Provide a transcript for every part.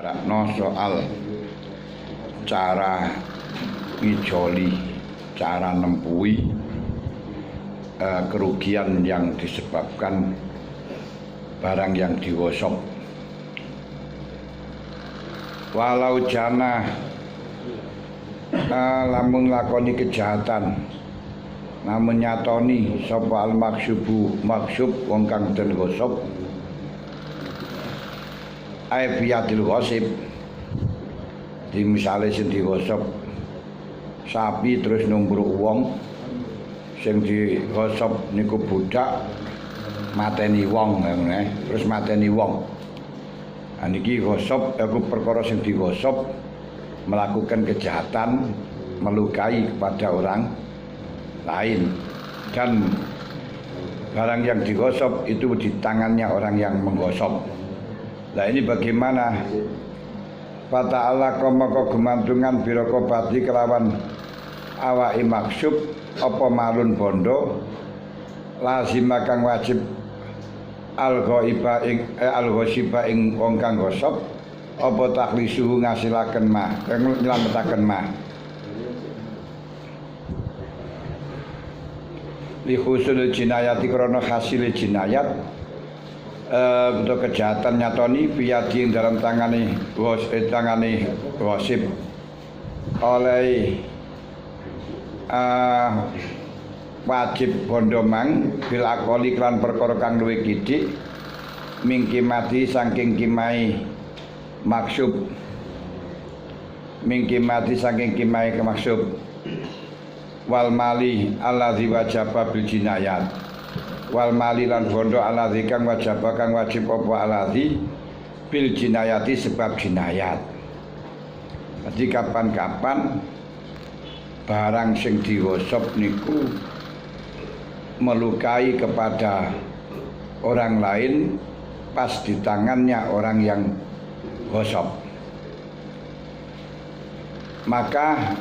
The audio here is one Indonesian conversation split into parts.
Rakno soal cara ngijoli, cara nempui kerugian yang disebabkan barang yang digosok. Walau jana lamun lakoni kejahatan, namun nyatoni sapa al maksubu maksub wong kang den gosok aifiatil ghosib. Di misale sing digosok sapi terus numbruk wong, sing digosok niku budak mateni wong ngene, terus mateni wong. Niki gosok aku perkara sing digosok melakukan kejahatan, melukai kepada orang lain, dan barang yang digosok itu di tangannya orang yang menggosok. Nah ini bagaimana? Fata Allah komoko gemantungan birokobati kelawan awai maksub apa malun bondo lazima kang wajib al-ghaiba ing al-ghasiba ing wong kang gosok apa takhlisuhu ngasilaken mah kang nylametaken mah li khusul jinayati krana hasil jinayat untuk kejahatan nyatoni piyadi yang dalam tangane wasib oleh wajib bondomang bil akoli klan perkara kang luwih kidik mingkimati saking kimai maksud mingkimati saking kimai kemaksud wal mali alladzi wajaba bil jinayat wal mali lan bondo alladzi kang wajaba kang wajib apa alladzi bil jinayati sebab jinayat. Jadi kapan-kapan barang sing digosok niku melukai kepada orang lain pas di tangannya orang yang gosok, maka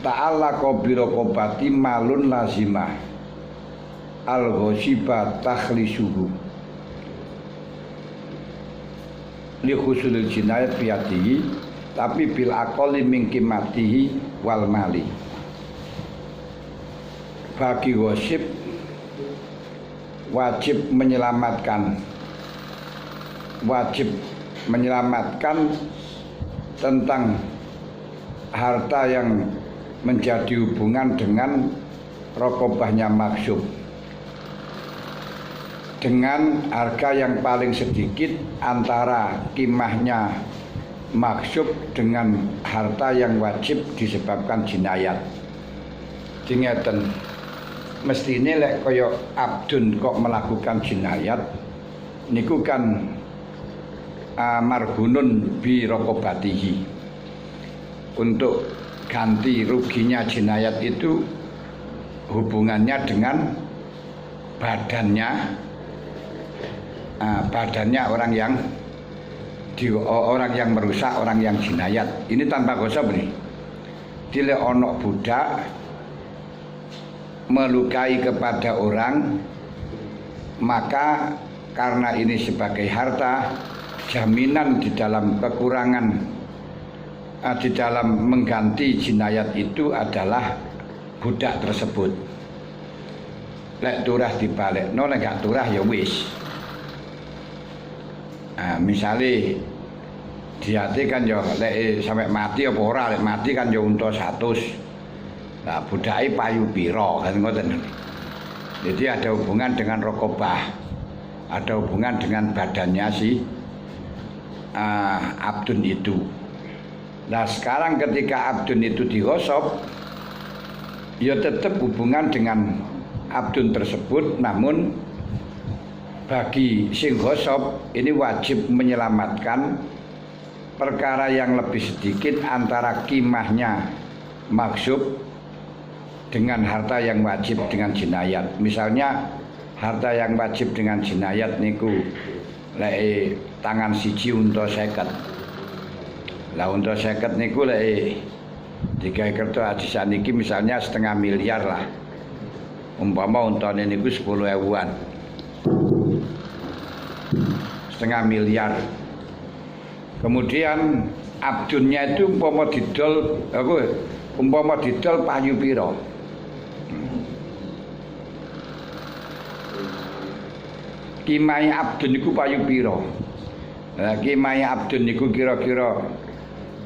ta'allaqa birokobati malun lazimah al-ghasiba takhlisuhu li khusulil jinayat fiyatihi tapi bil aqali min qimatihi wal mali. Bagi ghasib wajib menyelamatkan tentang harta yang menjadi hubungan dengan rokobahnya maksud dengan harga yang paling sedikit antara kimahnya maksud dengan harta yang wajib disebabkan jinayat. Dingeten mestine lek kaya abdun kok melakukan jinayat niku kan marhunun bi rokobatihi, untuk ganti ruginya jinayat itu hubungannya dengan badannya orang yang merusak, orang yang jinayat. Ini tanpa gosok nih. Dile onok budak melukai kepada orang, maka karena ini sebagai harta, jaminan di dalam kekurangan di dalam mengganti jinayat itu adalah budak tersebut. Lek turah dibalik, no lek gak turah ya wis. Misalnya diate kan ya lek sampai mati apa ora, lek mati kan ya unta 100. Nah, budake payu pira kan ngoten. Jadi ada hubungan dengan rokobah, ada hubungan dengan badannya si abdun itu. Nah sekarang ketika abdun itu digosok, ya tetap hubungan dengan abdun tersebut, namun bagi sing gosok ini wajib menyelamatkan perkara yang lebih sedikit antara kimahnya maksud dengan harta yang wajib dengan jinayat. Misalnya harta yang wajib dengan jinayat niku lek tangan siji unta 50. Lah unta 50 niku lek digawe kerta hadisan niki misalnya 500 miliar lah. Umpama untane niku 10.000-an. 500 miliar. Kemudian abdunnya itu umpama didol payu pira. Kimai abdun niku payu pira. Kimai abdun niku kira-kira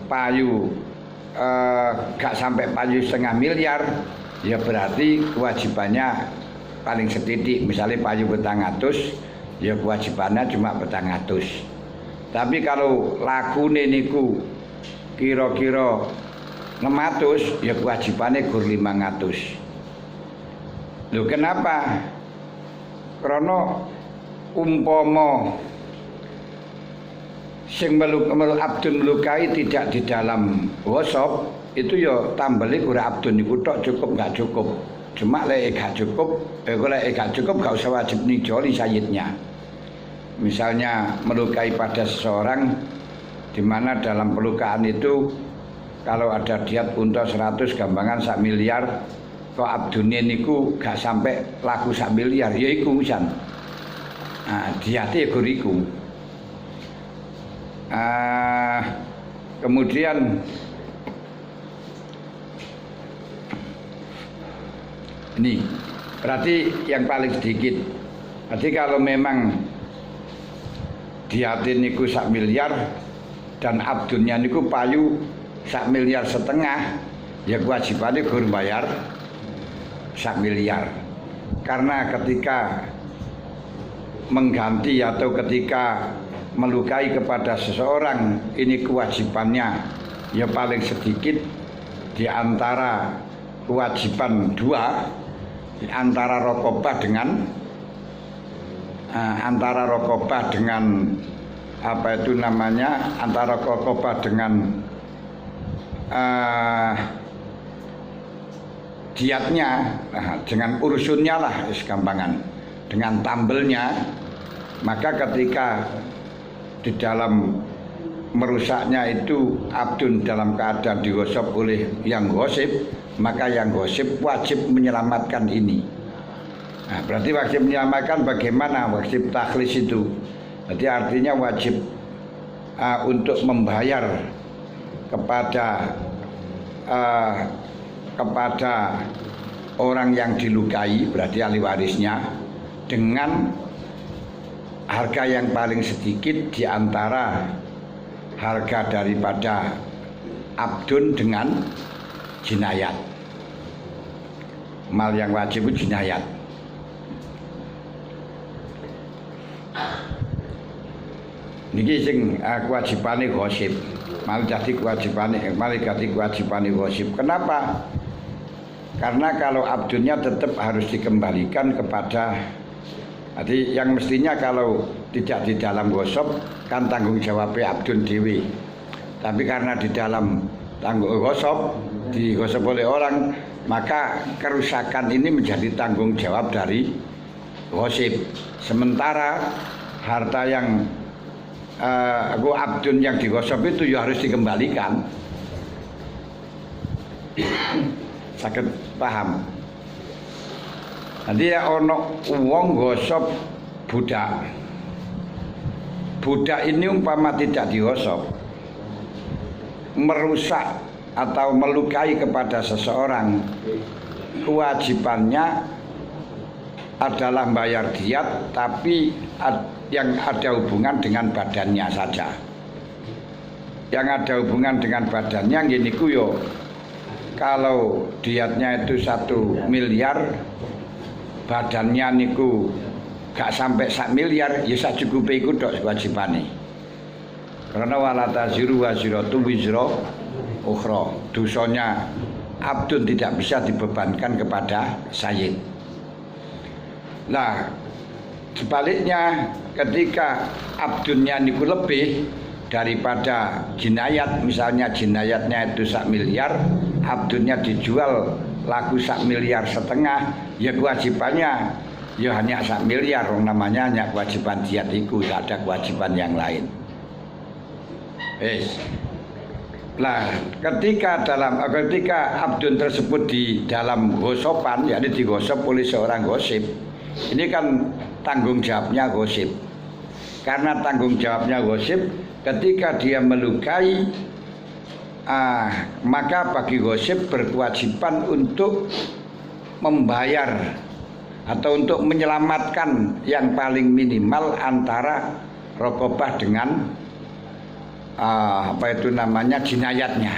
payu gak sampai payu 1,5 miliar, ya berarti kewajibannya paling setitik. Misalnya payu 400, ya kewajibannya cuma 400. Tapi kalau lakune niku kira-kira 600, ya kewajibannya gur 500. Loh kenapa? Karena umpama sing abdun melukai tidak di dalam wasop, itu ya tambeli ora abdun niku tok cukup gak cukup. Cuma lek gak cukup, gak cukup gak usah wajib nijoli sayyidnya. Misalnya melukai pada seseorang di mana dalam pelukaan itu kalau ada diat unta 100 gambangan 1 miliar, kok abdune niku gak sampai laku 1 miliar, ya iku jan. Diate guriku. Kemudian ini berarti yang paling sedikit. Berarti kalau memang diatin niku 1 miliar dan abdunnya niku payu 1,5 miliar, ya kewajibannya gur bayar 1 miliar. Karena ketika mengganti atau ketika melukai kepada seseorang, ini kewajibannya ya paling sedikit di antara kewajiban dua, di antara rokobah dengan apa itu namanya, antara rokobah dengan diatnya, dengan ursunnya lah segampangan, dengan tambelnya. Maka ketika di dalam merusaknya itu abdun dalam keadaan digosip oleh yang gosip, maka yang gosip wajib menyelamatkan ini. Nah, berarti wajib menyelamatkan bagaimana? Wajib takhlis itu. Jadi artinya wajib untuk membayar kepada orang yang dilukai, berarti ahli warisnya, dengan harga yang paling sedikit di antara harga daripada abdun dengan jinayat. Mal yang wajib itu jinayat. Niki sing kewajibane gosip. Malah jadi kewajibane gosip. Kenapa? Karena kalau abdunnya tetap harus dikembalikan kepada, jadi yang mestinya kalau tidak di dalam gosip kan tanggung jawabnya abdun dewi. Tapi karena di dalam tanggung gosip, digosip oleh orang, maka kerusakan ini menjadi tanggung jawab dari gosip. Sementara harta yang abdun yang digosip itu ya harus dikembalikan. Sakit paham? Nanti ya ono wong gosip budak. Budak ini umpama tidak digosip, merusak atau melukai kepada seseorang, kewajibannya adalah bayar diat, tapi yang ada hubungan dengan badannya saja. Yang ada hubungan dengan badannya gini kuyo. Kalau diatnya itu 1 miliar, badannya niku gak sampai 1 miliar, ya sacukupe iku tok kewajibane. Karena wala taziru waziratu wizra ukhra. Dosanya abdun tidak bisa dibebankan kepada sayyid. Nah, sebaliknya ketika abdunnya niku lebih daripada jinayat, misalnya jinayatnya itu 1 miliar, abdunnya dijual laku 1,5 miliar, ya kewajibannya ya hanya 1 miliar, namanya hanya kewajiban diat itu, tidak ada kewajiban yang lain. Nah, ketika abdun tersebut di dalam gosopan, yakni digosip oleh seorang gosip, ini kan tanggung jawabnya gosip. Karena tanggung jawabnya gosip, ketika dia melukai, maka bagi ghosib berkewajiban untuk membayar atau untuk menyelamatkan yang paling minimal antara rokobah dengan jinayatnya.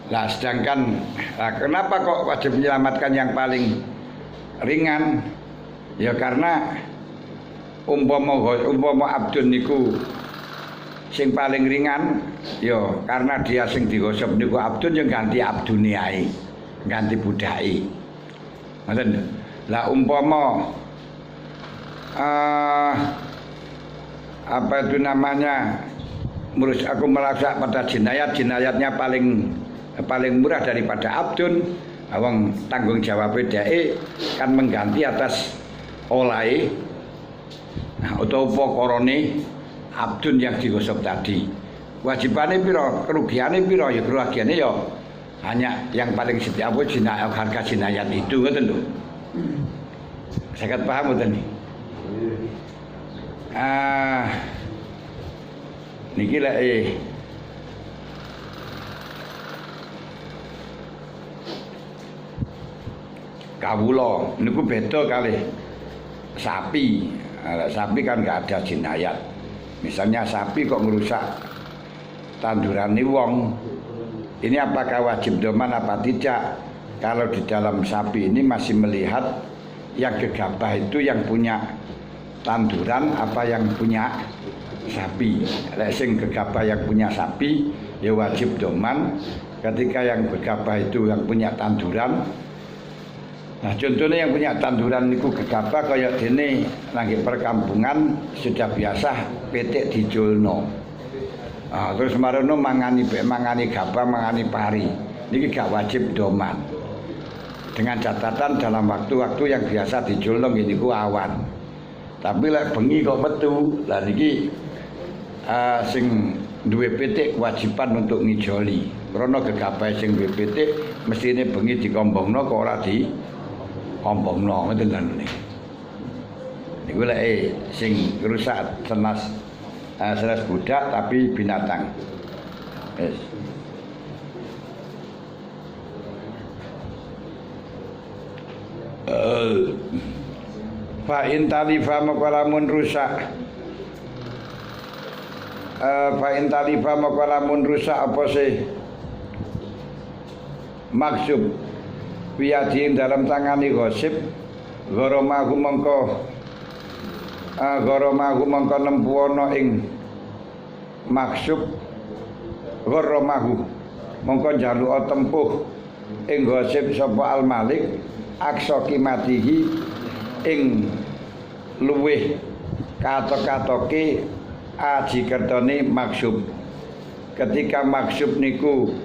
Nah, sedangkan kenapa kok wajib menyelamatkan yang paling ringan? Ya karena umpama abdun niku sing paling ringan, ya karena dia sing digosok niku abdun, ya ganti abdune ae, ganti budake. Ngoten. Lah umpama menurut aku merasa pada jinayatnya paling murah daripada abdun, awang tanggung jawab dhek kan mengganti atas olahe atau pokorone abdun yang digosok tadi. Wajibane piro, kerugiane piro? Ya kerugiane ya hanya yang paling setiap harga jinayat itu, ngoten lho. Saya paham ngoten nih. Niki lek kawula niku beda kali sapi. Sapi kan nggak ada jinayat. Misalnya sapi kok ngerusak tandurane wong, ini apakah wajib doman apa tidak? Kalau di dalam sapi ini masih melihat yang gegabah itu yang punya tanduran apa yang punya sapi. Lek sing gegabah yang punya sapi ya wajib doman. Ketika yang gegabah itu yang punya tanduran, nah contohnya yang punya tanduran niku gegabah kaya dene nang perkampungan sudah biasa petik dijulno. Terus marono mangani gabah, mangani pari. Niki gak wajib doman. Dengan catatan dalam waktu-waktu yang biasa dijulno niku awan. Tapi lek bengi kok metu, lah niki sing duwe petik kewajiban untuk ngijoli. Krana gegabah sing duwe petik mestine bengi dikombongno kok ora di ompongno, ngoten lho niki. Niku lek sing rusak senas budak tapi binatang. Yes. Fa in talifa maqalamun rusak. Fa in talifa maqalamun rusak apa sih? Maksud wiyadin dalam tangani ghosib ghoromahu mongko nempuana ing maksud ghoromahu mongko njaluk tempuh ing ghosib sapa al malik aksa kimatihi ing luweh katok-katoke aji kertone maksud. Ketika maksud niku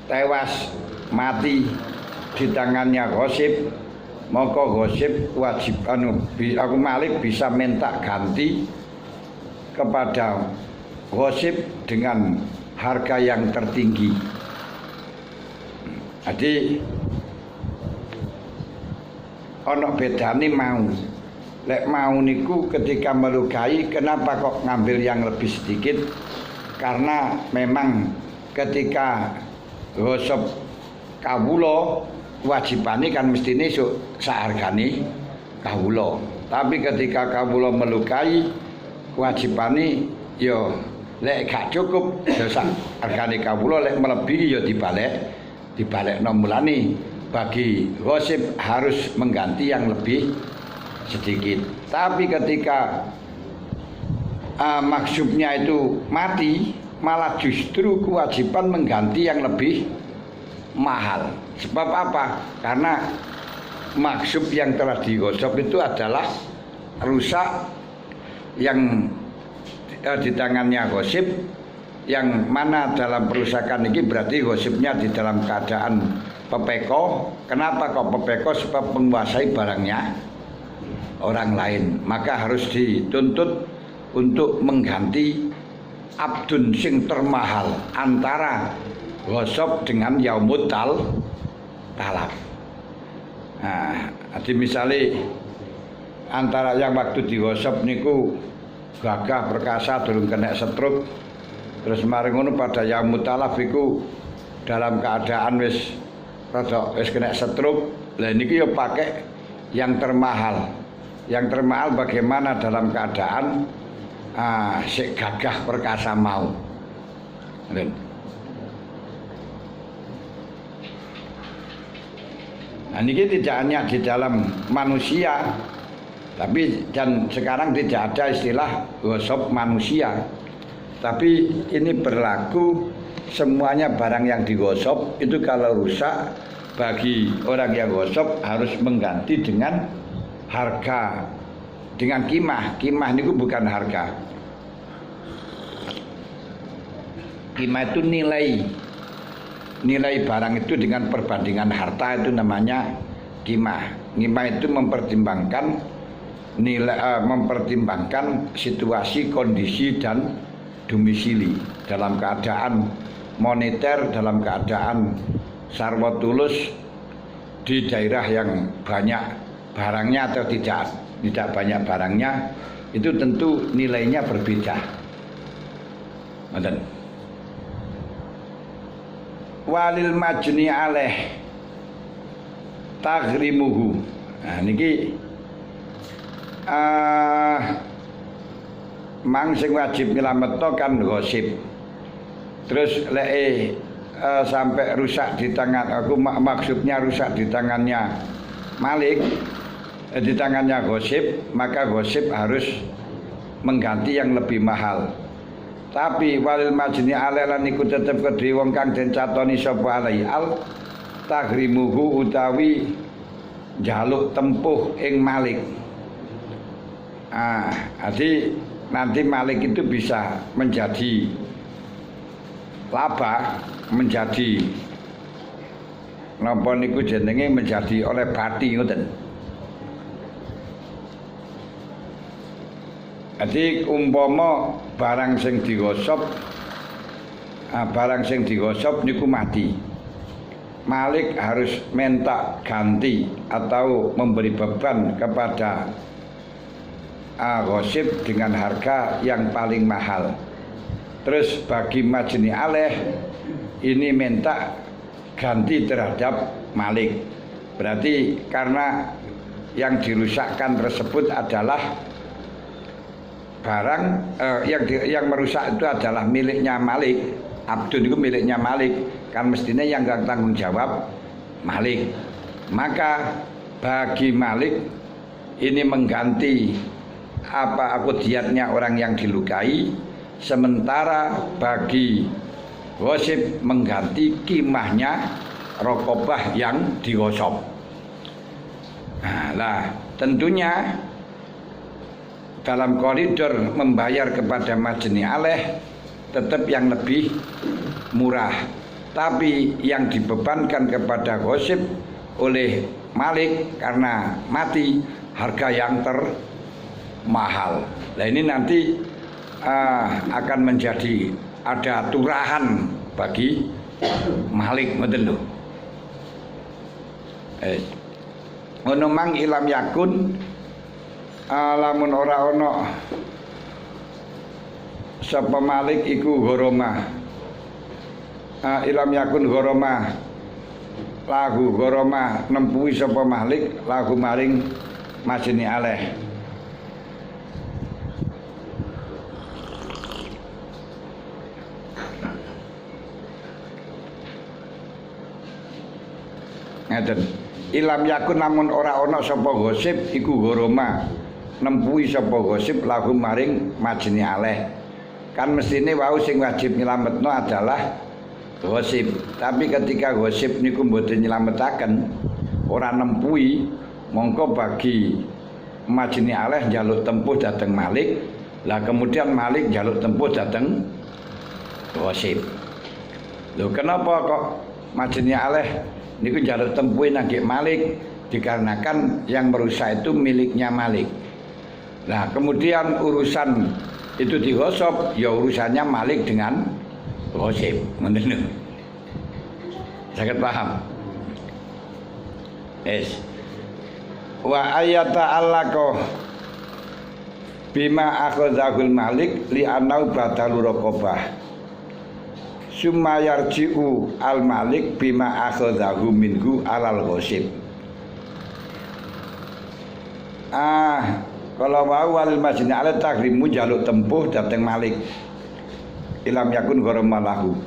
tewas mati di tangannya ghosib, maka ghosib wajib aku malik bisa minta ganti kepada ghosib dengan harga yang tertinggi. Jadi ana bedane mau. Lek mau niku ketika melukai, kenapa kok ngambil yang lebih sedikit? Karena memang ketika ghosib kawula wajibane kan mestine sahargane kawula. Tapi ketika kawula melukai wajibane ya lek gak cukup ya sahargane kawula, lek melebihi ya dibalekno. Mulane bagi ghosib harus mengganti yang lebih sedikit. Tapi ketika maksudnya itu mati, malah justru kewajiban mengganti yang lebih mahal. Sebab apa? Karena maksud yang telah digosok itu adalah rusak yang di tangannya ghosib, yang mana dalam perusakan ini berarti ghosibnya di dalam keadaan pepeko. Kenapa kok pepeko? Sebab menguasai barangnya orang lain, maka harus dituntut untuk mengganti abdun sing termahal antara ghosab dengan yaumut talab. Nah, jadi misalnya antara yang waktu di ghosab niku gagah perkasa durung kena stroke. Terus mari ngono pada yang mutalaf iku dalam keadaan wis kena stroke. Lah niki yo pakai yang termahal. Yang termahal bagaimana dalam keadaan sik gagah perkasa mau. Nah ini tidak hanya di dalam manusia, tapi dan sekarang tidak ada istilah gosop manusia. Tapi ini berlaku semuanya barang yang digosop itu kalau rusak bagi orang yang gosop harus mengganti dengan harga, dengan kimah. Kimah itu bukan harga. Kimah itu nilai barang itu dengan perbandingan harta itu namanya kimah. Kimah itu mempertimbangkan mempertimbangkan situasi, kondisi dan domisili dalam keadaan moneter, dalam keadaan sarwa tulus di daerah yang banyak barangnya atau tidak banyak barangnya, itu tentu nilainya berbeda. Walil majni alaih taghrimuhu. Nah niki mang sing wajib nyelametno kan gosip. Terus sampai rusak di tangan aku, maksudnya rusak di tangannya Malik, di tangannya gosip, maka gosip harus mengganti yang lebih mahal. Tapi walil majni alaih lan iku tetep kedhe wong kang den catoni sapa alai al taghrimuhu utawi jaluk tempuh ing Malik. Jadi nanti Malik itu bisa menjadi laba, menjadi napa niku jenenge menjadi oleh bati ngoten. Jadi umpama barang sing digosop niku mati. Malik harus minta ganti atau memberi beban kepada gosip dengan harga yang paling mahal. Terus bagi majni alaih ini minta ganti terhadap Malik. Berarti karena yang dirusakkan tersebut adalah barang yang merusak itu adalah miliknya Malik. Abdun itu miliknya Malik, kan mestinya yang gak tanggung jawab Malik. Maka bagi Malik ini mengganti akudiatnya orang yang dilukai, sementara bagi gosip mengganti kimahnya rokobah yang digosop. Nah, tentunya dalam koridor membayar kepada majni alaih tetap yang lebih murah, tapi yang dibebankan kepada gosip oleh Malik karena mati harga yang termahal. Nah ini nanti akan menjadi ada turahan bagi Malik medelu. Ono mang ilam yakun lamun ora ono sapa Malik iku goroma. Ilam yakun goroma lagu goroma nempuhi sapa Malik lagu maring majni alaih. Ngeten. Ilam yakun namun ora ana sapa gosip iku goroma nempuhi sapa gosip lagu maring majni alaih. Kan mestine wau sing wajib nyelametno adalah gosip. Tapi ketika gosip niku mboten nyelametaken, ora nempuhi, mongko bagi majni alaih njaluk tempuh dhateng Malik. Lah kemudian Malik njaluk tempuh dhateng gosip. Lho kenapa kok majni alaih niku njaluk tempuh nangge Malik? Dikarenakan yang merusak itu miliknya Malik. Nah kemudian urusan itu digosop, ya urusannya Malik dengan gosip. Ngoten. Saged paham? Wa ayata allaqa bima akhadzahul Malik li anau badalu raqabah summa yarji'u al Malik bima akhadzahu minhu alal ghasib. Kalau wau walil majni ala takrimu jaluk tempuh dateng Malik ilam yakun ghoramalahu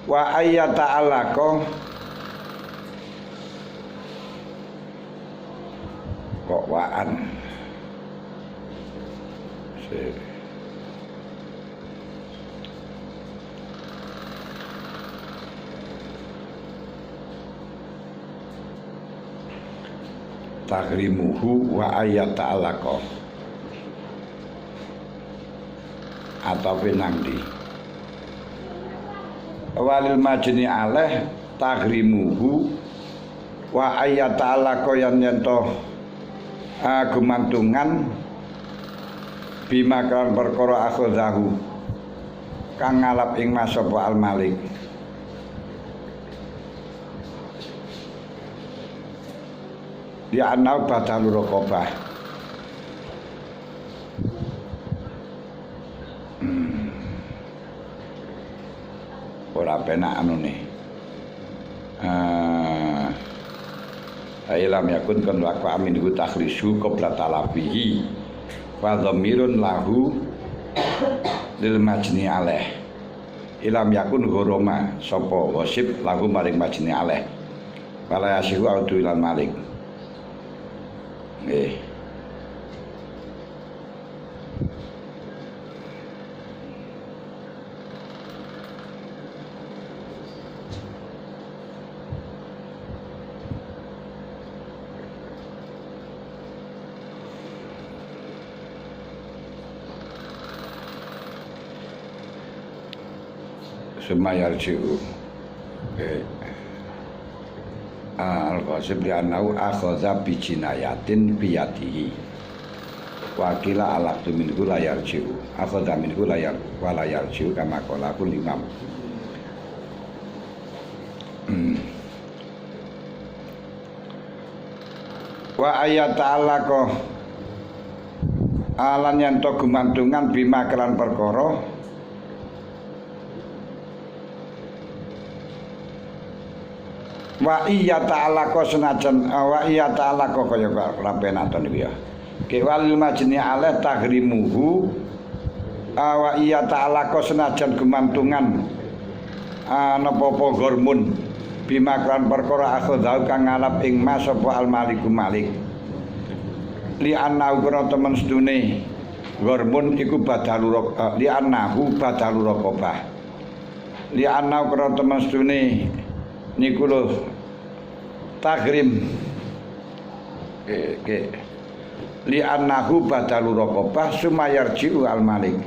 wa ayyata alaqa kok waan takrimuhu wa ayyata alaqa atau pinangdi walil majni aleh takrimuhu wa ayyata alaqa yang nyentoh gumantungan bima kan perkara akhadzahu kang ngalap ing masapa al Malik ya anau badalu raqabah. Ora penak anune. Ailam yakun kan waqa minhu takhrisu qabla talabihi wa dhamirun lahu lil majni alaih. Ilam yakun ghoroma sapa wasib lahu maring majni alaih. Wala yasihu audu ilal Malik. Nggih. Sumayarji'u al-Qasib li'annahu akhadha bijinayatin biyadihi wakila alaqtu minhu layarji'u akhadha minhu layarji'u kama qolakul imam. Wa ayat ta'alaqa alan yanto gumantungan bima kelan perkara wa iya ta'alaqa senajan wa iya ta'alaqa kaya rapen aton iki ya ke walil majni ala tahrimuhu wa iya ta'alaqa senajan gumantungan napa-apa gormun bima kan perkara akhadha kang ngalap ing mas apa al Maliku Malik li annahu kana temen sedune gormun iku badalu li annahu badalu raqabah li annahu kana temen sedune niku lho takrim li annahu badalu raqabah sumayarji'u al Malik.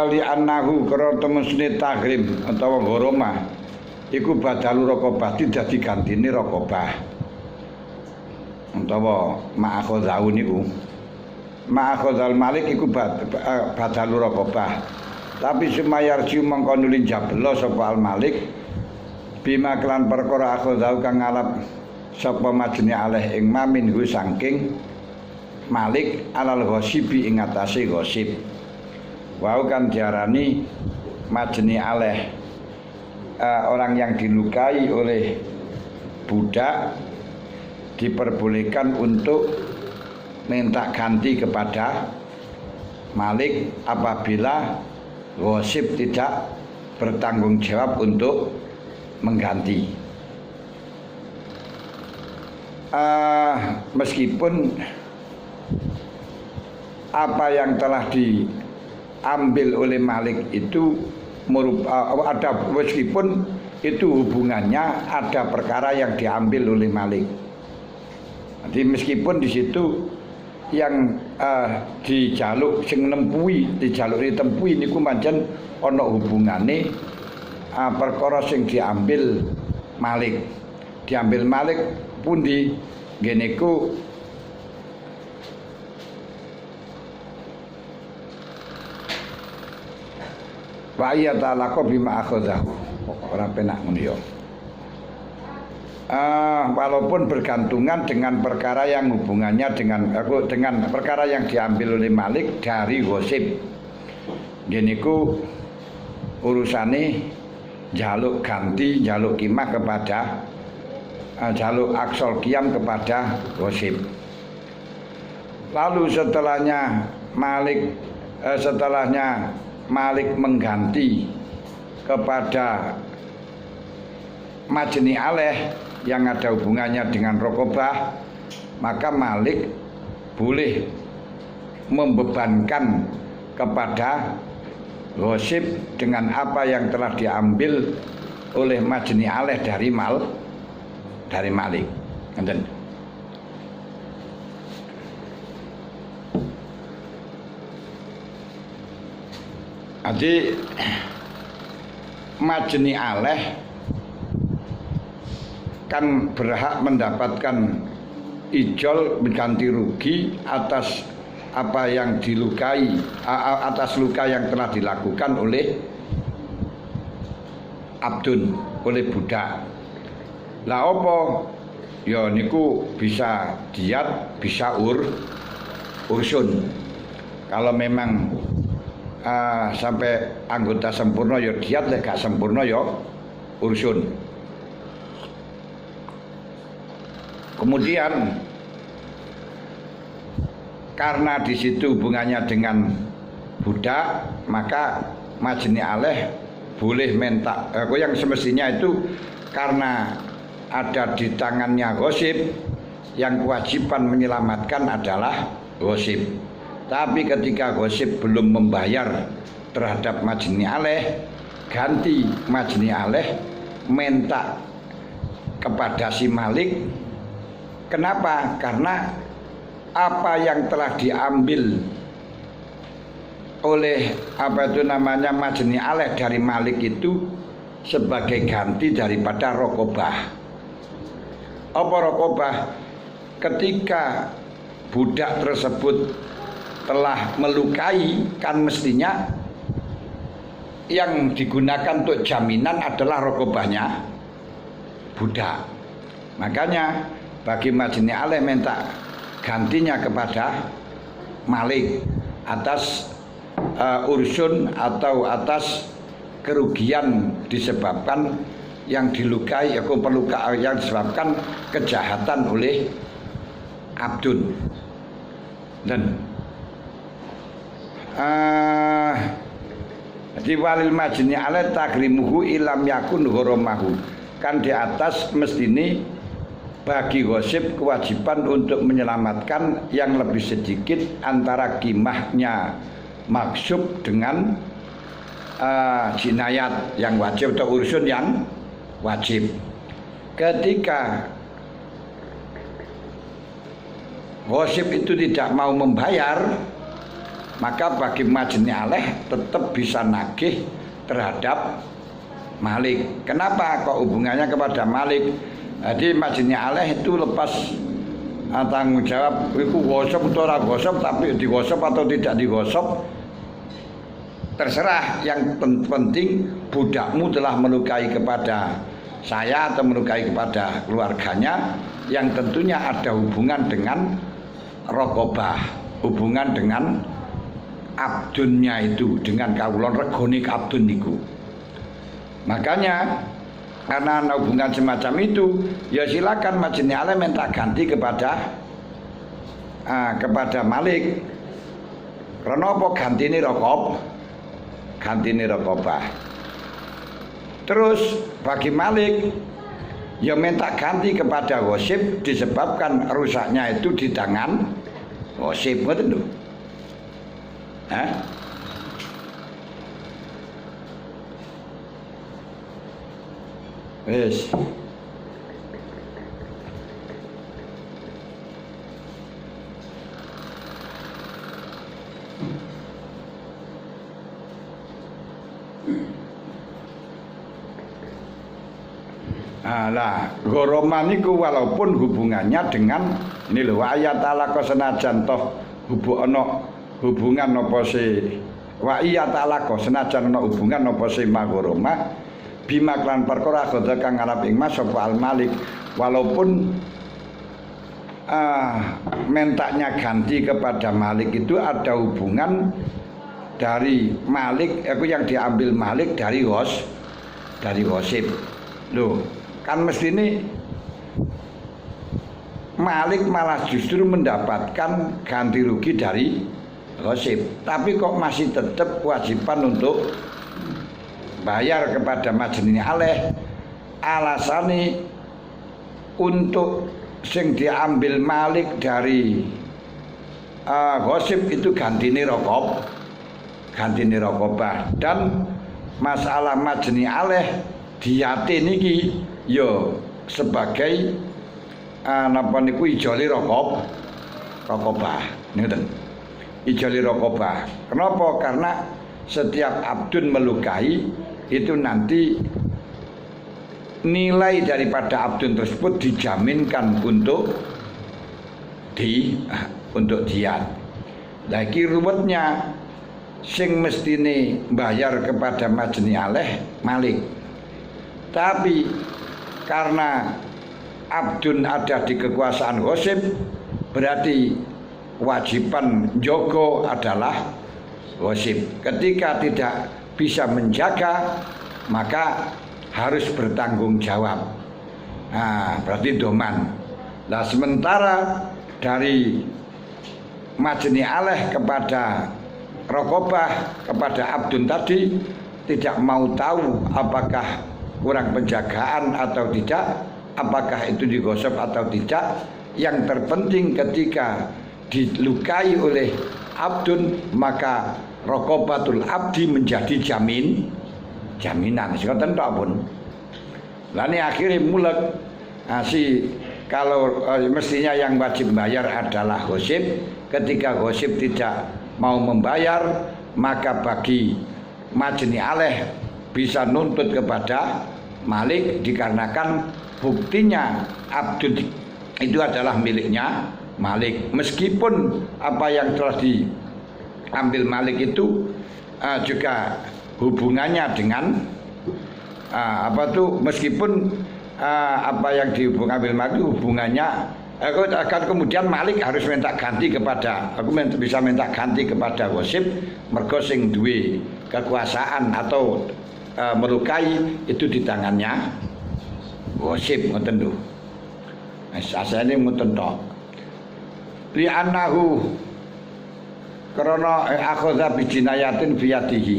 Li annahu karo temesne tahrim utawa ghoroma iku badalu raqabah tidak digantine raqabah utawa ma'akhadhu niku ma'akhadhal Malik iku badalu raqabah tapi sumayarji mongko nuli jabelo sapa al Malik bima kelan perkara akhadhu kang ngalap sapa majni alih ing maminhu saking Malik alal ghasibi ing atase ghasib. Wau kan diarani majni aleh orang yang dilukai oleh budak diperbolehkan untuk minta ganti kepada Malik apabila ghasib tidak bertanggung jawab untuk mengganti. Meskipun apa yang telah diambil oleh Malik itu ada, meskipun itu hubungannya ada perkara yang diambil oleh Malik. Jadi meskipun di situ yang dijaluk sing nempui dijaluk ditempui niku pancen ana hubungane perkara sing diambil Malik pundi ngene ku wa ya ta'ala bima akhadhahu ora penak ngono ya. Walaupun bergantungan dengan perkara yang hubungannya dengan perkara yang diambil oleh Malik dari ghosib. Ngene ku urusane jaluk ganti, jaluk kimah kepada jaluk aksol kiam kepada ghosib. Lalu setelahnya Malik mengganti kepada majni aleh yang ada hubungannya dengan Rokobah, maka Malik boleh membebankan kepada ghosib dengan apa yang telah diambil oleh majni aleh dari Malik. Jadi majni aleh kan berhak mendapatkan ijol ganti rugi atas apa yang dilukai, atas luka yang telah dilakukan oleh abdun, oleh budak. Lah opo? Ya niku bisa diat, bisa ursun. Kalau memang sampai anggota sempurna ya diat, lek gak sempurna ya ursun. Kemudian karena di situ hubungannya dengan budak, maka majni aleh boleh minta yang semestinya itu karena ada di tangannya ghosib, yang kewajiban menyelamatkan adalah ghosib. Tapi ketika ghosib belum membayar terhadap majni aleh, ganti majni aleh minta kepada si Malik. Kenapa? Karena apa yang telah diambil oleh majni aleh dari Malik itu sebagai ganti daripada Rokobah. Apa Rokobah? Ketika budak tersebut telah melukai, kan mestinya yang digunakan untuk jaminan adalah Rokobahnya budak. Makanya bagi majni aleh minta gantinya kepada Malik atas ursun atau atas kerugian disebabkan yang dilukai atau peluka yang disebabkan kejahatan oleh abdun. Dan di walil majni aleh takrimuhu ilam yakun horomahu, kan di atas mestini bagi ghosib kewajiban untuk menyelamatkan yang lebih sedikit antara kimahnya maksub dengan jinayat yang wajib atau ursun yang wajib. Ketika ghosib itu tidak mau membayar, maka bagi majni aleh tetap bisa nagih terhadap Malik. Kenapa kok hubungannya kepada Malik? Jadi majni aleh itu lepas tanggung jawab itu gosok atau ora gosok, tapi digosok atau tidak digosok terserah. Yang penting budakmu telah melukai kepada saya atau melukai kepada keluarganya yang tentunya ada hubungan dengan Rokobah, hubungan dengan abdunnya itu, dengan kawulon regoni abdun niku. Makanya karena ada hubungan semacam itu, ya silakan majni aleh minta ganti kepada Malik. Karena apa? Ganti ini Rokobah. Terus bagi Malik, ya minta ganti kepada ghosib disebabkan rusaknya itu di tangan ghosib, betul lho. Wes. Lah, goroma niku walaupun hubungannya dengan ini lho ayat talaqa senajan toh hubungan apa se wa iya talaqa senajan ana hubungan apa se magoroma bima klan perkara khoda kang arep ing mas sapa al malik walaupun mentaknya ganti kepada Malik itu ada hubungan dari Malik itu yang diambil Malik dari Ghosib loh kan mesti ini Malik malah justru mendapatkan ganti rugi dari Ghosib tapi kok masih tetap kewajiban untuk bayar kepada Majni Aleh alasane untuk sing diambil Malik dari Ghosib itu gantine rokobah dan masalah Majni Aleh diyate niki yo sebagai napa niku ijoli rokobah ngoten ijoli rokobah kenapa karena setiap abdun melukai itu nanti nilai daripada abdun tersebut dijaminkan untuk diat. Lagi ruwetnya sing mestine bayar kepada Majni Aleh Malik. Tapi karena abdun ada di kekuasaan Ghosib berarti kewajiban jogo adalah Ghosib. Ketika tidak bisa menjaga maka harus bertanggung jawab. Nah, berarti doman. Nah, sementara dari Majni Aleh kepada Rokobah kepada abdun tadi tidak mau tahu apakah kurang penjagaan atau tidak, apakah itu digosok atau tidak. Yang terpenting ketika dilukai oleh abdun maka Rokobatul abdi menjadi jaminan ngoten tok pun. Lah ini akhirnya mulek kalau mestinya yang wajib bayar adalah Ghosib. Ketika Ghosib tidak mau membayar maka bagi Majni Aleh bisa nuntut kepada Malik dikarenakan buktinya abdun itu adalah miliknya Malik meskipun apa yang telah diambil Malik itu juga hubungannya dengan meskipun apa yang ambil Malik hubungannya akan kemudian Malik harus minta ganti kepada bisa minta ganti kepada Ghosib mergo sing duwe kekuasaan atau melukai itu di tangannya Ghosib ngoten lho. Asane ngoten tok. Li annahu karena akhadha bi jinayatin fi yadihi.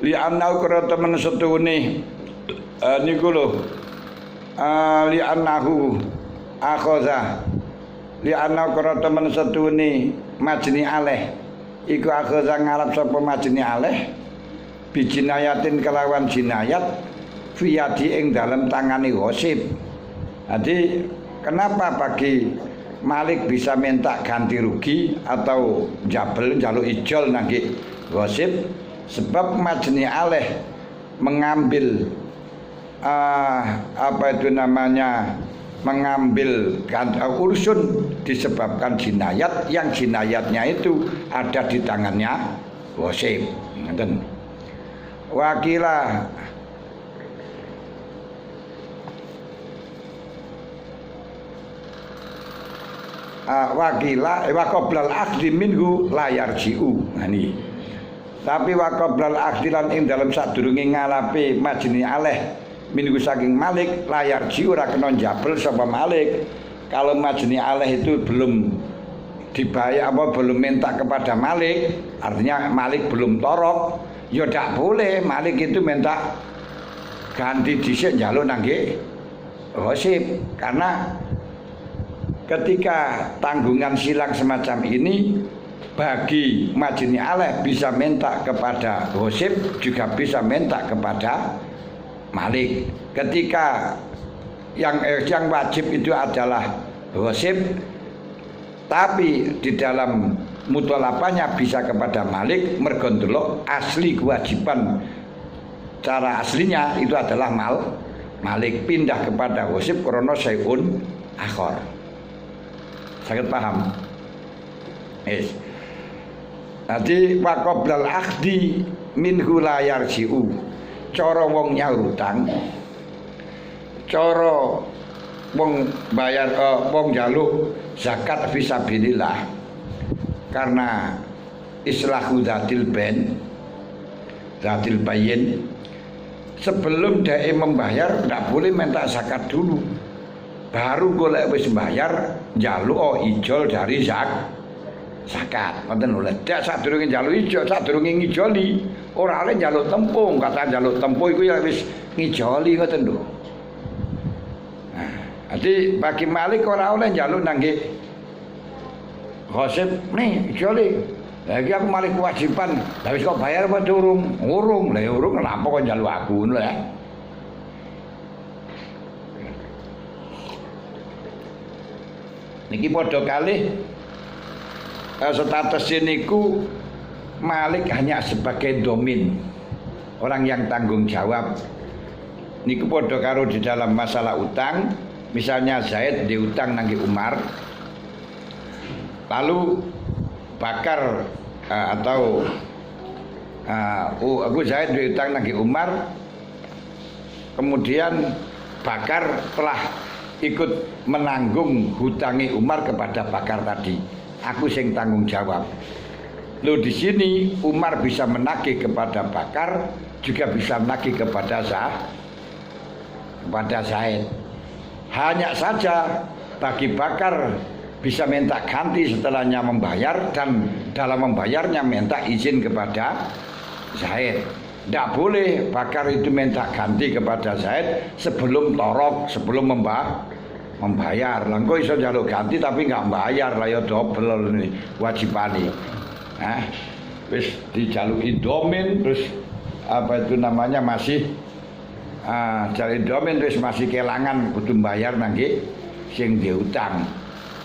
Li annahu karena temen setune niku lho. Li annahu akhadha li annahu karena temen setune Majni Aleh iku akhadha ngarep sapa Majni Aleh bi jinayatin kelawan jinayat fi yadi ing dalem tangane Ghosib. Jadi kenapa bagi Malik bisa minta ganti rugi atau jaluk ijol nangge Ghosib? Sebab Majni Aleh mengambil mengambil ursun disebabkan jinayat yang jinayatnya itu ada di tangannya Ghosib. Wakilah waqablal akhdi minhu layar jiu. Nah ini. Tapi waqablal akhdi lan ing dalam sadurunge ngalape Majni Aleh minhu saking Malik layar jiu ora kena njabel sapa Malik. Kalau Majni Aleh itu belum dibayar belum minta kepada Malik, artinya Malik belum torok, ya ndak boleh Malik itu minta ganti dhisik njaluk nangge Ghosib karena ketika tanggungan silang semacam ini bagi Majni Aleh bisa minta kepada Ghosib juga bisa minta kepada Malik. Ketika yang wajib itu adalah Ghosib, tapi di dalam mutolapanya bisa kepada Malik mergo ndelok asli kewajiban cara aslinya itu adalah Malik pindah kepada Ghosib krana sayun akhor. Saged paham? Yes. Dadi waqoblal akhdi minhu la yarji'u. Cara wong nyaur utang, cara wong bayar wong njaluk zakat fisabilillah karena islahu dzatil bayin sebelum dia membayar tidak boleh minta zakat dulu, baru golek wis bayar njaluk ijol dari zakat. Ngoten lho. Dak sadurunge njaluk ijol, sadurunge ngijoli, ora oleh njaluk tempung. Kata njaluk tempung iku ya wis ngijoli ngoten lho. Nah, jadi bagi Malik ora oleh njaluk nangge Ghosib nih ijoli. Lagi aku Malik kewajiban, lah wis kok bayar apa durung? Urung. Lah urung kenapa kok njaluk aku ngono ya. Niki padha kalih status niku Malik hanya sebagai domin, orang yang tanggung jawab. Niku padha karo di dalam masalah utang, misalnya Zaid diutang nanggi Umar, lalu Bakar atau aku Zaid diutang nanggi Umar, kemudian Bakar telah ikut menanggung hutangi Umar kepada Bakar tadi. Aku sing tanggung jawab. Loh di sini Umar bisa menagih kepada Bakar, juga bisa menagih kepada Zaid. Hanya saja bagi Bakar bisa minta ganti setelahnya membayar, dan dalam membayarnya minta izin kepada Zaid. Tidak boleh Bakar itu minta ganti kepada Zaid sebelum torok, sebelum membayar. Langko iso njaluk ganti tapi nggak membayar, lah ya double ini wajibane. Wis dijaluki domin, terus apa itu namanya masih jaluk domin, terus masih kelangan kudu bayar nangge sing diutang.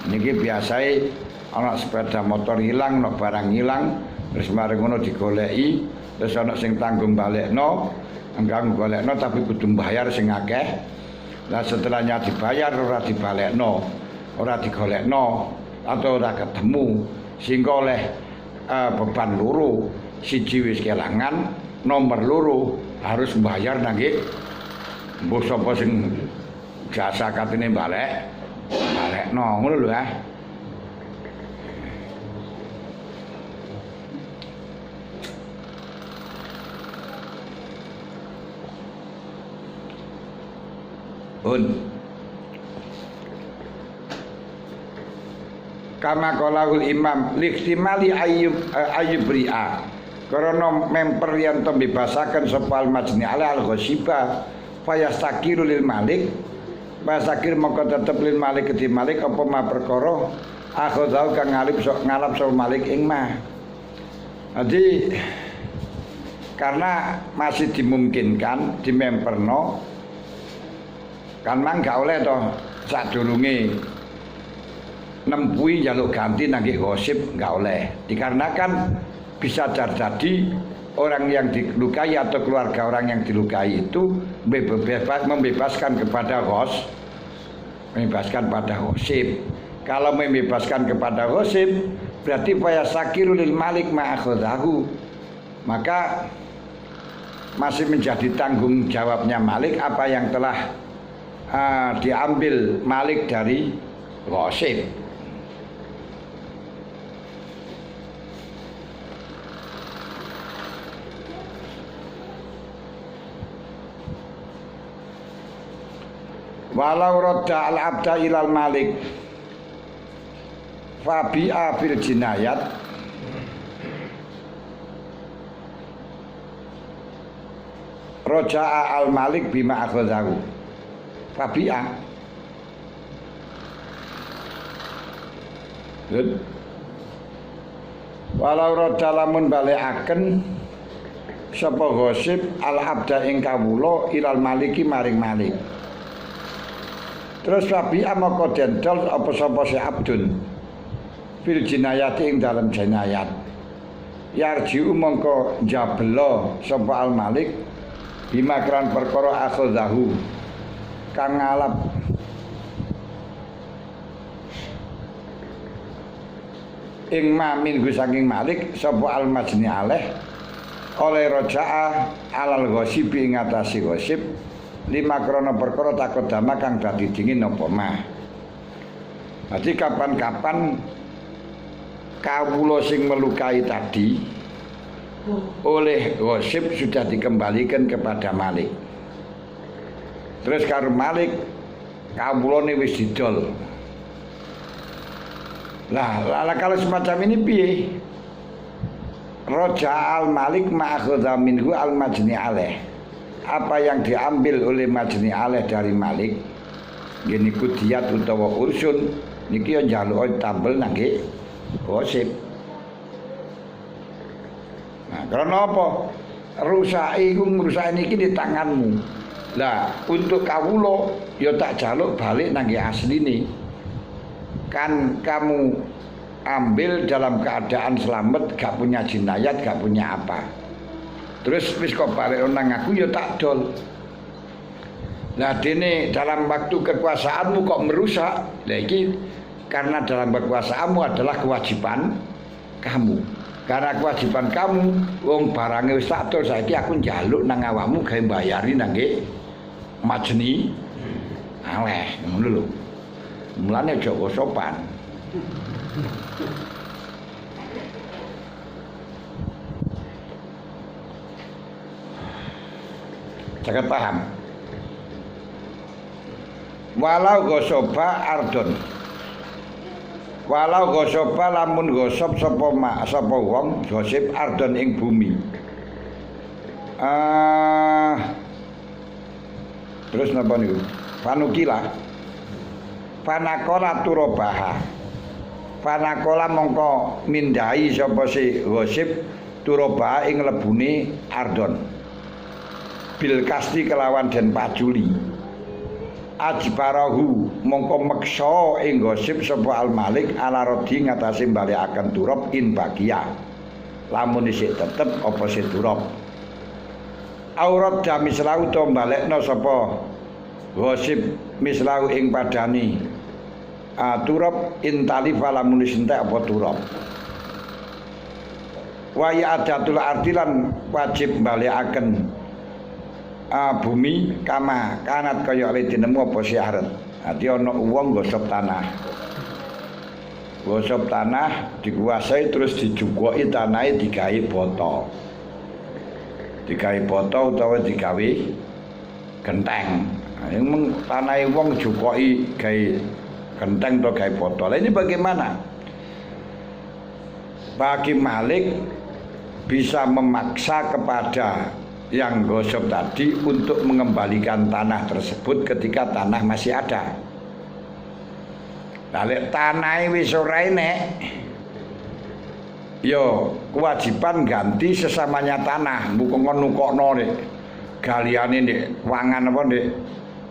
Niki biasai ana sepeda motor hilang, ana barang hilang, terus mari ngono digoleki, terus ana sing tanggung balekno, engkang golekno tapi kudu bayar sing akeh. Nah setelahnya dibayar ora dibalekno, ora digolekno atau ora ketemu, sehingga oleh beban loro, siji wis kelangan, nomor loro harus bayar nangge mbok sapa sing jasa katene balekno ngono lho ya. Kama qalahul imam liktimali ayyubri'a karena memper yang tembebasaken sapa al-majni ala al-ghasiba fayastakiru lil malik fasakir maka tetep lil malik kedhi malik apa ma perkara akhadzau kang ngalap sapa malik ing mah. Jadi karena masih dimungkinkan dimemperno kan mang gak oleh to sadurunge nempui jaluk ganti nangge Ghosib gak oleh, dikarenakan bisa terjadi orang yang dilukai atau keluarga orang yang dilukai itu membebaskan kepada Ghosib. Kalau membebaskan kepada Ghosib berarti fayasakiru lil malik ma'akhadahu, maka masih menjadi tanggung jawabnya Malik apa yang telah diambil Malik dari Ghosib. Walau rodda al-abda ilal malik fabi'a fil jinayat roja'a al-malik bima akhadahu fabi'a. Walau rodda lamun balekaken sapa Ghosib al-abda ing kawula ilal maliki maring malik. Terus Rabi'ah maka dendol apa sapa si Abdun fil jinayati ing dalam jinayat. Yarji'u mongko jabelo sapa al malik bima kran perkara akhadhahu kang ngalap ing mamin saking malik sapa al majni aleh oleh roja'a alal ghosibi ing atase ghosib lima krana perkara takut dama kang dadi dingin apa mah. Jadi kapan-kapan kawula sing melukai tadi oleh ghosib sudah dikembalikan kepada Malik. Terus karo Malik kawulane wis didol. Lah kalau semacam ini piye? Roja al Malik ma'akhadha minhu al majni alaih. Apa yang diambil oleh majni alaih dari Malik gini kudiyat utawa ursun niki yo njaluk tambel nangge ghosib. Nah, karena apa? Rusaki iku ngrusak niki di tanganmu. Lah, untuk kawula ya tak jaluk balik nangge asline. Kan kamu ambil dalam keadaan selamat, gak punya jinayat, gak punya apa. Terus wis kok balik nang aku ya tak dol. Nah, dene dalam waktu kekuasaanmu kok merusak. Lah iki karena dalam kekuasaanmu adalah kewajiban kamu. Karena kewajiban kamu, wong barangnya wis tak dol, saiki aku njaluk nang awakmu gawe bayari nangge majni aleh, ngono lho. Mulane aja sopan. Jagat paham. Walau gosoba ardon. Walau gosoba lamun gosop sapa wong gosip ardon ing bumi. Terus napa niku? Panukila. Panakola turobaha. Panakola mongko mindai sapa si gosip turobaha ing lebune ardon. Bil kasti kelawan den paculi. Ajbarahu mongko meksa ing gosip sapa al malik ala rodi ngatasi balekaken turab in bagia. Lamun isih tetep apa sih turab. Aurat jamislau to balekno sapa gosip mislau ing padani. Turab intalifa lamun entek apa turab. Wa ya adatul artilan wajib balekaken bumi kama kanat kaya oleh dinemu apa syarat. Ati ana wong gosok tanah. Gosok tanah dikuasai terus dijukoki tanahe digawe boto. Digawe boto utawa digawe genteng. Yang tanahe wong jukoki gawe genteng atau gawe boto. Lah ini bagaimana? Bagi Malik bisa memaksa kepada yang gosok tadi untuk mengembalikan tanah tersebut ketika tanah masih ada. Balik tanah wis ora enek, yo kewajiban ganti sesamanya tanah. Bukan nukokno nek galiane nek wangan apa nek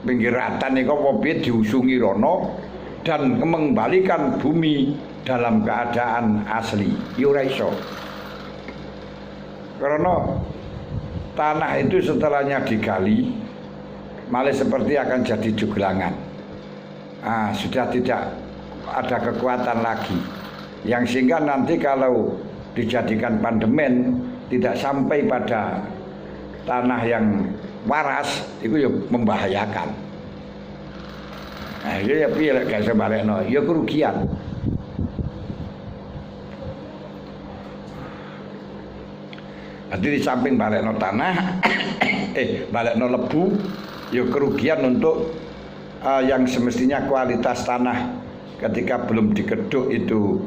pinggiratan niku apa piye diusungi rono dan mengembalikan bumi dalam keadaan asli. Yo ora iso. Karena tanah itu setelahnya digali malah seperti akan jadi juglangan. Sudah tidak ada kekuatan lagi yang sehingga nanti kalau dijadikan pandemen tidak sampai pada tanah yang waras itu ya membahayakan. Nah, ya piye lek gak sebalekno ya kerugian. Jadi di samping balekno tanah, balekno lebu, ya kerugian untuk yang semestinya kualitas tanah ketika belum dikeduk itu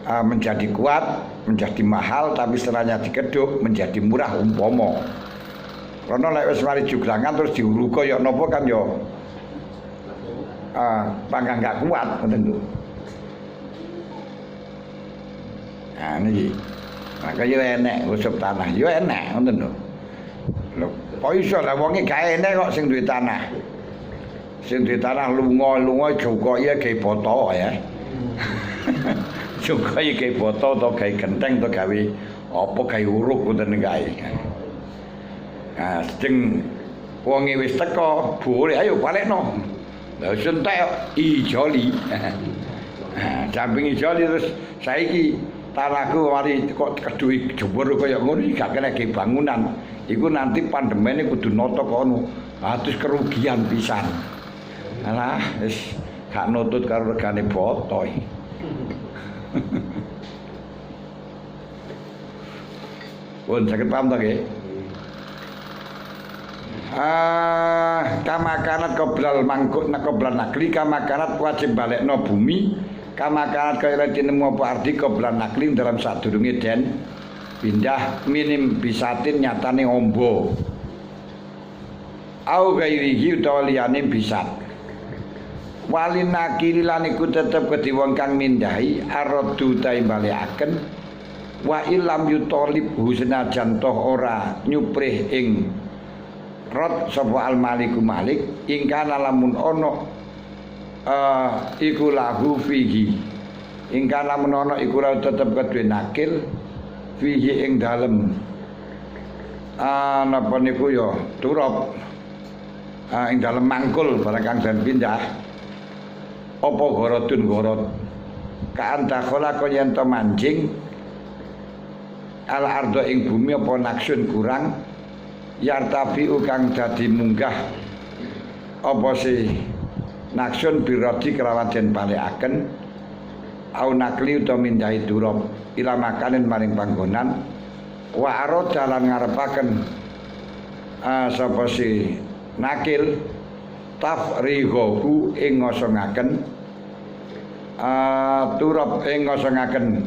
menjadi kuat, menjadi mahal, tapi setelahnya dikeduk menjadi murah umpomo. Karena lek wis mari juglangan terus diuruko ya napa kan ya panggang gak kuat ngoten lho. Nah niki maka yo enek ngusuk tanah, yo enek ngoten lho. Lho, kok iso lah wonge gak enek kok sing duwe tanah. Sing duwe tanah lunga-lunga jokoke gawe boto ya. Sugih gawe boto to gawe genteng to gawe apa gawe uruk ngoten kae. Nah, sedeng wonge wis teko, boleh ayo balekno. Lah sentek ijoli. Nah, dampingi ijoli terus saiki tanahku mari kok keduwi jemur kaya ngono iki gak kena ge bangunan. Iku nanti pandemene kudu nata kono. Ah terus kerugian pisan. Alah wis gak nutut karo regane boto. Pun saged paham to nggih? Kamakanat qoblal mangkuk qoblal nakli kamakanat wajib balekno bumi kamakanat kaya tinemu apa arti qoblal nakli dalam sadurunge den pindah minim bisatin nyatane ombo au gairihi utawa liyane bisat walin nakili lan iku tetep kedhi wong kang mindahi aradu ta balekaken wa ilam yutolib husnajan toh ora nyuprih ing rot sapa al maliku malik ingkang lamun ana iku lahu fihi ingkang lamun ana iku lahu tetep kedue nakil fihi ing dalem napa niku ya turap ing dalem mangkul barang kang den pindah apa gorodun gorod kaanta khala kaya yen to mancing al ardo ing bumi apa naksun kurang yartafi kang dadi munggah apa si naksun birodi kelawan den balekaken au nakli utawa mindahi durab ila makanin maring panggonan wa arada lan ngarepaken sapa si nakil tafrihu ing ngosongaken turab ing ngosongaken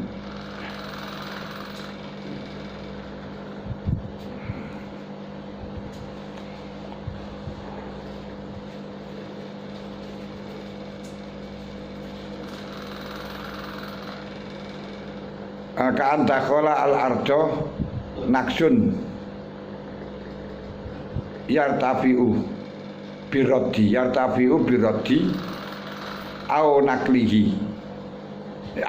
kaan takhola al ardo naksun yartafi'u birodi au naklihi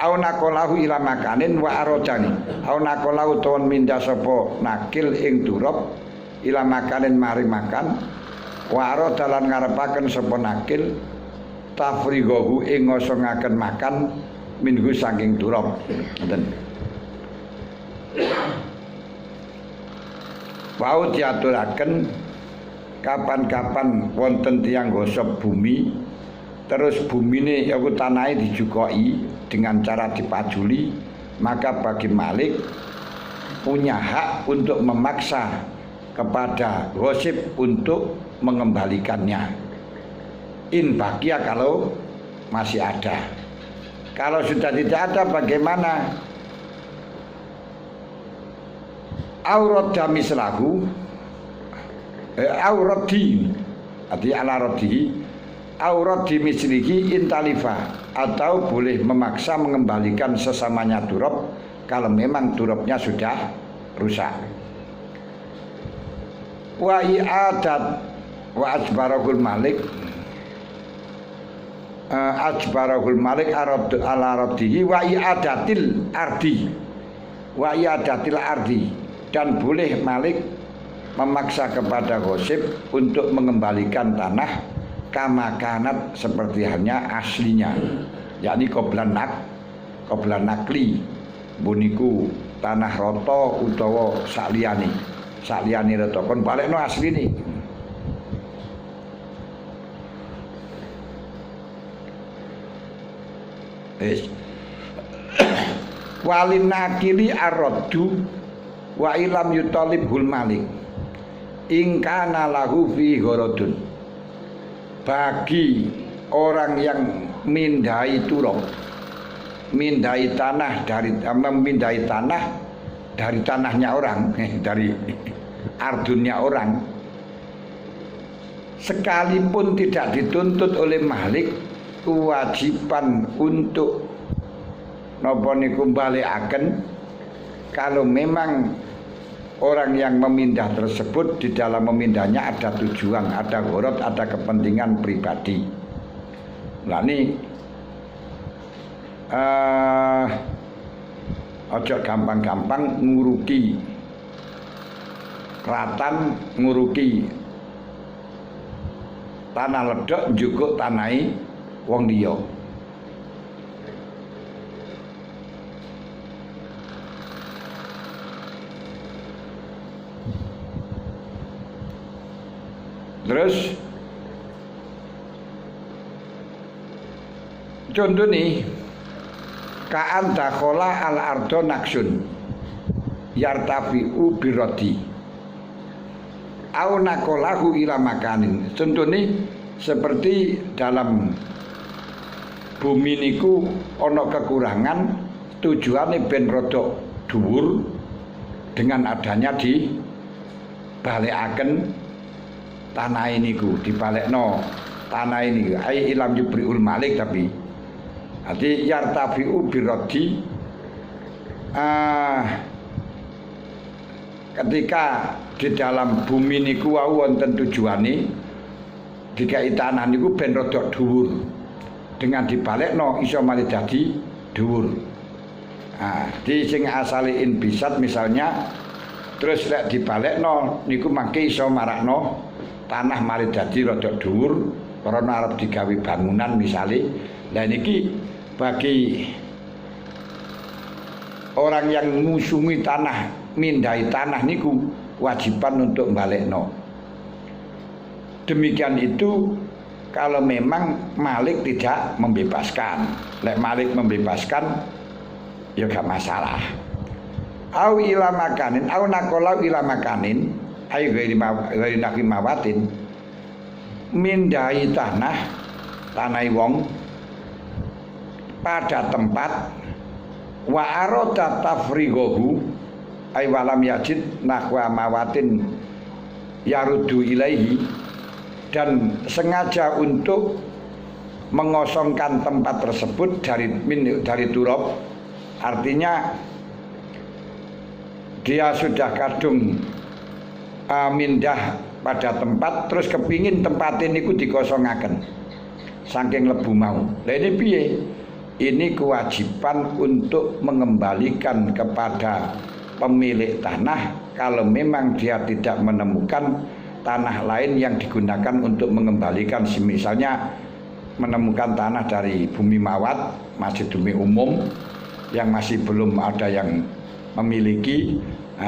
au nakolahu ila makanin wa arodani au nakolahu tawon minda sapa nakil ing durab ila makanin mari makan wa arodalan ngarepaken sapa nakil tafrigohu ing ngosongaken makan minhu saking durab ngoten. Wau diaturaken kapan-kapan wonten tiyang gosok bumi terus bumine aku tanahe dijukoi dengan cara dipajuli maka bagi Malik punya hak untuk memaksa kepada gosip untuk mengembalikannya in bakia kalau masih ada. Kalau sudah tidak ada bagaimana? Aurat mislahu auradi arti ala radi auradi mislihi intalifa atau boleh memaksa mengembalikan sesamanya durab kalau memang durabnya sudah rusak. Wa i'adat wa ajbarahul malik ajbarahul malik arad ala radihi wa i'adatil ardi dan boleh Malik memaksa kepada gosip untuk mengembalikan tanah kamakanat seperti halnya aslinya, yakni qoblan nakli buniku tanah roto utawa sakliyane roto kon balekno asline. Walin nakili arraddu wa ilam yutalibhul malik ingkana lahu fi gharadun bagi orang yang mindai turab mindai tanah dari tanahnya orang dari ardunnya orang sekalipun tidak dituntut oleh Malik kewajiban untuk napa niku balekaken kalau memang orang yang memindah tersebut di dalam memindahnya ada tujuan, ada gharad, ada kepentingan pribadi. Nah ini Ojo gampang-gampang nguruki ratan, nguruki tanah ledok njukuk tanahi wong liya. Terus contoh nih, kaan dakhola al ardo naksun yartafi'u birodi au nakolahu ila makanin. Contoh nih seperti dalam bumi niku ono kekurangan, tujuannya ben rodok dhuwur dengan adanya di balekaken tanah ini ku dibalekno tanah ini ai ilam yubriul malik. Tapi arti yartafi'u birodi ketika di dalam bumi niku wau wonten tujuane dikai tanah niku ben rodok dhuwur, dengan dibalekno iso malih dadi dhuwur. Di sing asale inbisat misalnya, terus lek dibalekno niku mangke iso marakno tanah malih dadi rodok dhuwur karena arep digawe bangunan misale. Lah niki bagi orang yang ngusungi tanah, mindai tanah niku wajiban untuk balekno. Demikian itu kalau memang Malik tidak membebaskan. Lek Malik membebaskan ya gak masalah. Au ila makanin, au nakolau ila makanin, ayo ghairi nafi mawatin, mindai tanah wong pada tempat wa arada tafrighahu ay walam yajid nahwa mawatin yarudu ilaihi, dan sengaja untuk mengosongkan tempat tersebut dari turab. Artinya dia sudah kadung mindah pada tempat, terus kepingin tempat ini ku dikosongaken saking lebu mau. Lah ini piye? Ini kewajiban untuk mengembalikan kepada pemilik tanah kalau memang dia tidak menemukan tanah lain yang digunakan untuk mengembalikan. Misalnya menemukan tanah dari bumi mawat, masih bumi umum yang masih belum ada yang memiliki,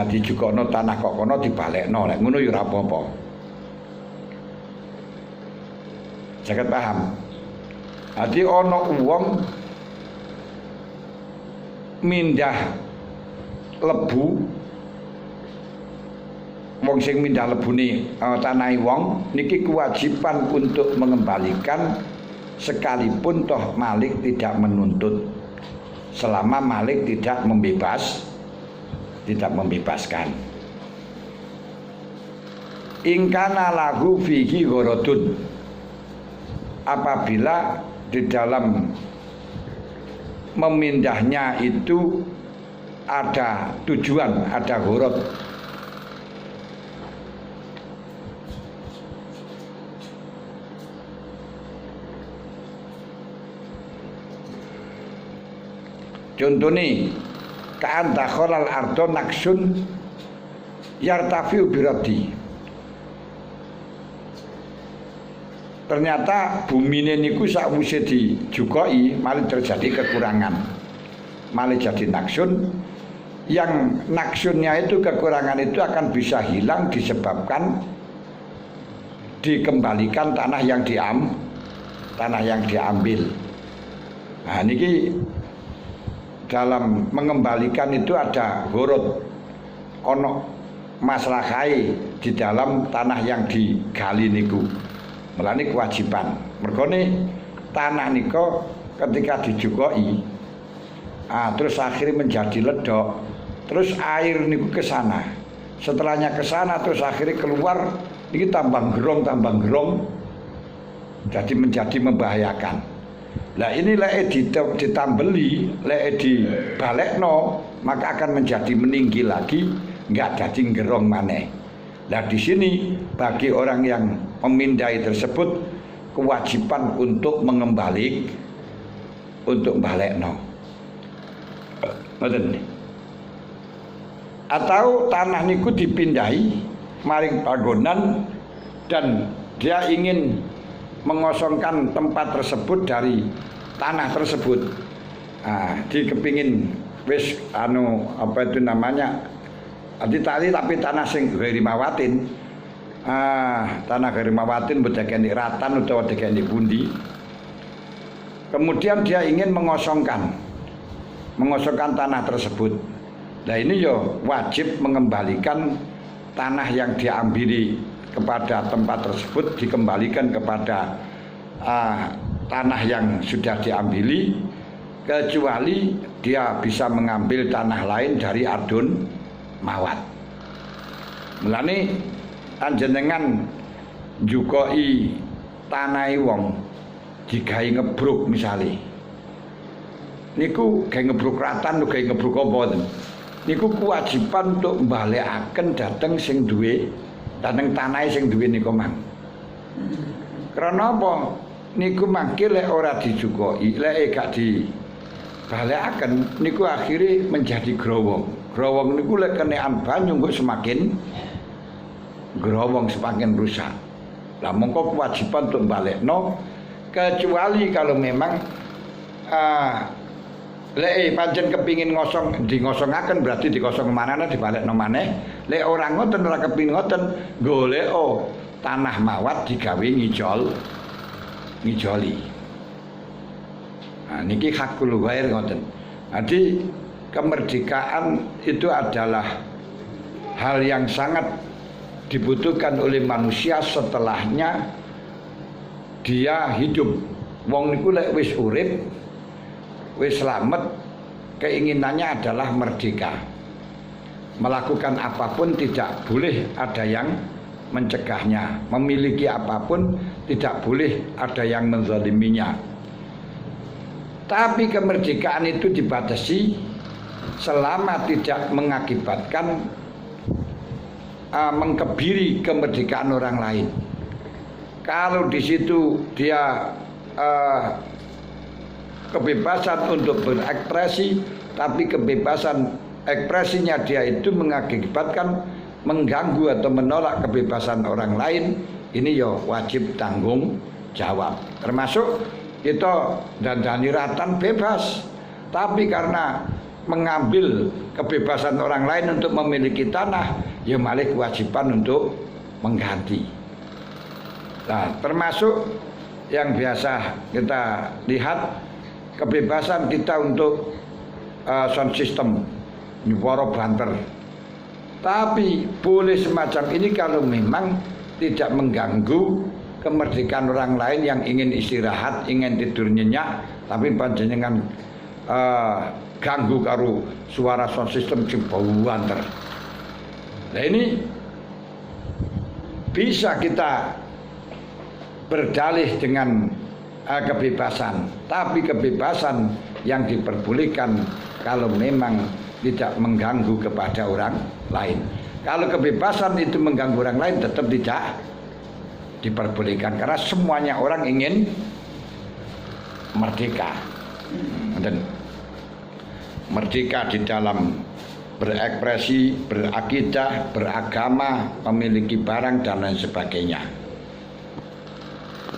dijukono tanah kok kono dibalekno, lek ngono ya ora apa-apa. Saged paham? Dadi ana wong mindah lebu, wong sing mindah lebune tanahi wong niki kewajiban untuk mengembalikan sekalipun toh Malik tidak menuntut, selama Malik tidak membebaskan. Ingkana lahu fihi gharadun, apabila di dalam memindahnya itu ada tujuan, ada gharad. Contohnya ka'an dakhalal ardo naksun yartafi'u biradi. Ternyata bumi niku sakwise dijukoi malah terjadi kekurangan, malah jadi naksun. Yang naksunnya itu, kekurangan itu akan bisa hilang disebabkan dikembalikan tanah yang diambil. Nah niki dalam mengembalikan itu ada gharad, ono maslahai di dalam tanah yang digali niku. Mulane kewajiban. Mergone tanah niko ketika dijukoi, terus akhirnya menjadi ledok, terus air niku ke sana. Setelahnya ke sana terus akhirnya keluar, ini tambang gerong, jadi menjadi membahayakan. Lah ini lek ditambeli, lek dibalekno, maka akan menjadi meninggi lagi, enggak jadi gerong maneh. Nah di sini bagi orang yang memindai tersebut kewajiban untuk untuk balekno. Ngoten. atau tanah niku dipindahi maring panggonan dan dia ingin mengosongkan tempat tersebut dari tanah tersebut. Dikepingin wis apa itu namanya ditali tapi tanah sing gerimawatin. Tanah gerimawatin bedakeni ratan utawa dekeni pundi. Kemudian dia ingin mengosongkan tanah tersebut. Nah ini yo wajib mengembalikan tanah yang diambili kepada tempat tersebut, dikembalikan kepada tanah yang sudah diambili, kecuali dia bisa mengambil tanah lain dari ardun mawat. Mulane panjenengan njukoi tanahe wong digawe ngebruk misale. Niku gawe ngebruk ratan, gawe ngebruk apa niku kewajiban untuk mbalekaken dhateng sing duwe, dhateng tanahe sing duwe niku mang. Karena apa? Niku mangke lek ora dijukoi, lek gak dibalekaken niku akhire menjadi growong. Growong niku lek kenekan banyu kok semakin growong, semakin rusak. Lah mongko kewajiban untuk balekno, kecuali kalau memang lek pancen kepingin ngosongaken berarti dikosong manane dibalekno maneh. Lek ora ngoten, ora kepingin ngoten, golek tanah mawat digawe ngijoli. Niki hakul ghair ngoten. Jadi kemerdekaan itu adalah hal yang sangat dibutuhkan oleh manusia setelahnya dia hidup. Wong niku lek wis urip, wis slamet, keinginannya adalah merdeka. Melakukan apapun tidak boleh ada yang mencegahnya. Memiliki apapun tidak boleh ada yang menzaliminya. Tapi kemerdekaan itu dibatasi selama tidak mengakibatkan mengkebiri kemerdekaan orang lain. Kalau di situ dia kebebasan untuk berekspresi, tapi kebebasan ekspresinya dia itu mengakibatkan mengganggu atau menolak kebebasan orang lain, ini ya wajib tanggung jawab. Termasuk kita dandani ratan bebas, tapi karena mengambil kebebasan orang lain untuk memiliki tanah, ya malah kewajiban untuk mengganti. Nah, termasuk yang biasa kita lihat kebebasan kita untuk sound system nyuwara banter. Tapi boleh semacam ini kalau memang tidak mengganggu kemerdekaan orang lain yang ingin istirahat, ingin tidur nyenyak, tapi panjenengan ganggu karo suara sound system sing bau banter. Nah ini bisa kita berdalih dengan kebebasan, tapi kebebasan yang diperbolehkan kalau memang tidak mengganggu kepada orang lain. Kalau kebebasan itu mengganggu orang lain tetap tidak diperbolehkan, karena semuanya orang ingin merdeka. Dan merdeka di dalam berekspresi, berakidah, beragama, memiliki barang dan lain sebagainya.